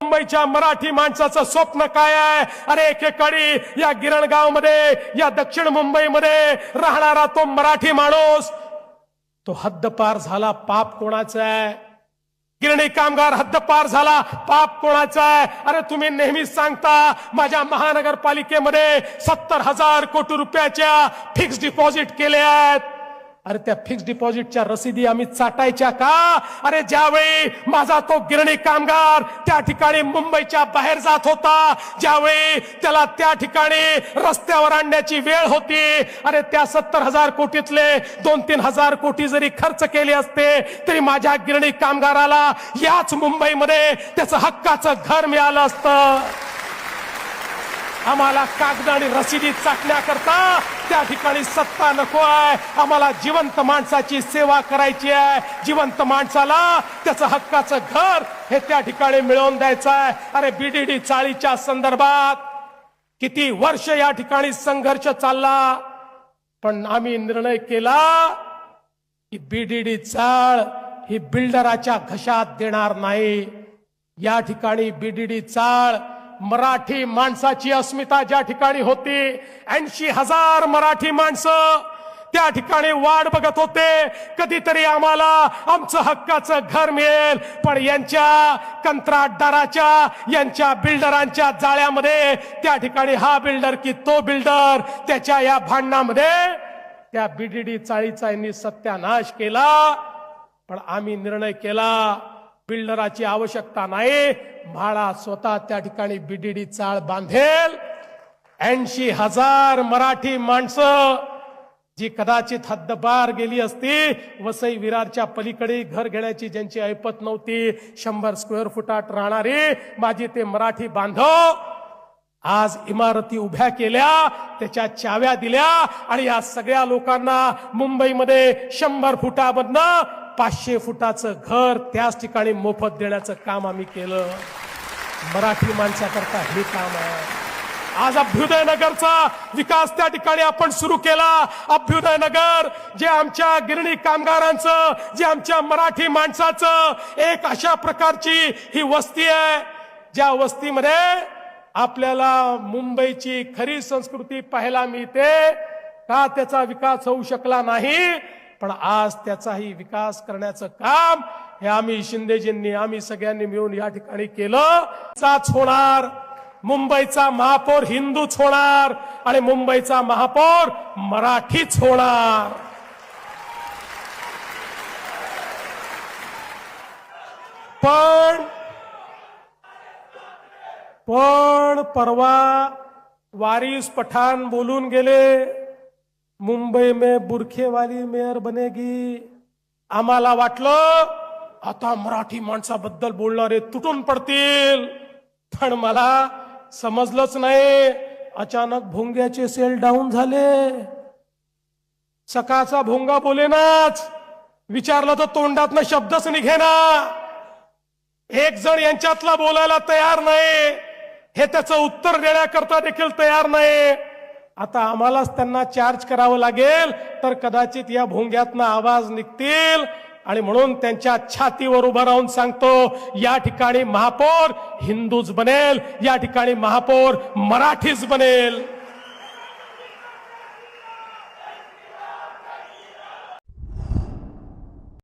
मुंबईच्या मराठी माणसाचं स्वप्न काय आहे? अरे एकेकाळी या गिरणगाव मध्ये, या दक्षिण मुंबईमध्ये राहणारा तो मराठी माणूस, तो हद्दपार झाला, पाप कोणाचा आहे? गिरणी कामगार हद्दपार झाला, पाप कोणाचा आहे? अरे तुम्ही नेहमीच सांगता माझ्या महानगरपालिकेमध्ये 70,000 कोटी रुपयाच्या फिक्स डिपॉझिट केले आहेत. अरे त्या फिक्स डिपॉझिटच्या रसीदी आम्ही चाटायच्या का? अरे ज्यावेळी माझा तो गिरणी कामगार त्या ठिकाणी मुंबईच्या बाहेर जात होता, ज्यावेळी त्याला त्या ठिकाणी रस्त्यावर आणण्याची वेळ होती, अरे त्या 70,000 कोटीतले 2-3 हजार कोटी जरी खर्च केले असते तरी माझ्या गिरणी कामगाराला याच मुंबईमध्ये त्याचं हक्काचं घर मिळालं असतं. आम्हाला कागद आणि रसीदी चाटण्याकरता त्या ठिकाणी सत्ता नको आहे. आम्हाला जिवंत माणसाची सेवा करायची आहे. जिवंत माणसाला त्याचं हक्काचं घर हे त्या ठिकाणी मिळवून द्यायचं आहे. अरे बीडीडी चाळीच्या संदर्भात किती वर्ष या ठिकाणी संघर्ष चालला, पण आम्ही निर्णय केला की बीडीडी चाळ ही बिल्डराच्या घशात देणार नाही. या ठिकाणी बीडीडी चाळ मराठी माणसाची अस्मिता ज्या ठिकाणी होती, 80,000 मराठी माणसं त्या ठिकाणी वाट बघत होते, कधीतरी आम्हाला आमचं हक्काचं घर मिळेल. पण यांच्या कंत्राटदाराच्या, यांच्या बिल्डरांच्या जाळ्यामध्ये त्या ठिकाणी हा बिल्डर की तो बिल्डर, त्याच्या या भांडणामध्ये त्या बीडीडी चाळीचा यांनी सत्यानाश केला. पण आम्ही निर्णय केला बिल्डराची आवश्यकता नाही, म्हाडा स्वतः त्या ठिकाणी बीडीडी चाळ बांधेल. 80,000 मराठी माणसं जी कदाचित हद्दपार गेली असती, वसई विरारच्या पलीकडे घर घेण्याची ज्यांची ऐपत नव्हती, 100 स्क्वेअर फुटात राहणारी माझी ते मराठी बांधव आज इमारती उभ्या केल्या, त्याच्या चाव्या दिल्या आणि या सगळ्या लोकांना मुंबईमध्ये 100 फुटामधनं 500 फुटाचं घर त्याच ठिकाणी मोफत देण्याचं काम आम्ही केलं. मराठी माणसाकरता हे काम आहे. आज अभ्युदय नगरचा विकास त्या ठिकाणी आपण सुरू केला. अभ्युदय नगर जे आमच्या गिरणी कामगारांचं, जे आमच्या मराठी माणसाचं एक अशा प्रकारची ही वस्ती आहे, ज्या वस्तीमध्ये आपल्याला मुंबईची खरी संस्कृती पाहायला मिळते. का त्याचा विकास होऊ शकला नाही, पण आज त्याचाही विकास करण्याचं काम हे आम्ही शिंदेजींनी, आम्ही सगळ्यांनी मिळून या ठिकाणी केलं. चाच होणार, मुंबईचा महापौर हिंदूच होणार आणि मुंबईचा महापौर मराठीच होणार. पण परवा वारिस पठाण बोलून गेले, मुंबई में बुरखे वाली मेयर बनेगी. आम्हाला वाटलं आता मराठी माणसाबद्दल बोलणारे तुटून पडतील, पण मला समजलंच नाही. अचानक भोंग्याचे सेल डाऊन झाले. सकाळचा भोंगा बोलेनाच, विचारलं तर तोंडातनं शब्दच निघेना. एक जण यांच्यातला बोलायला तयार नाही, हे त्याचं उत्तर देण्याकरता देखील तयार नाही. आता आम्हालाच त्यांना चार्ज करावं लागेल, तर कदाचित या भोंग्यातनं आवाज निघतील. आणि म्हणून त्यांच्या छातीवर उभं राहून सांगतो, या ठिकाणी महापौर हिंदूच बनेल, या ठिकाणी महापौर मराठीच बनेल.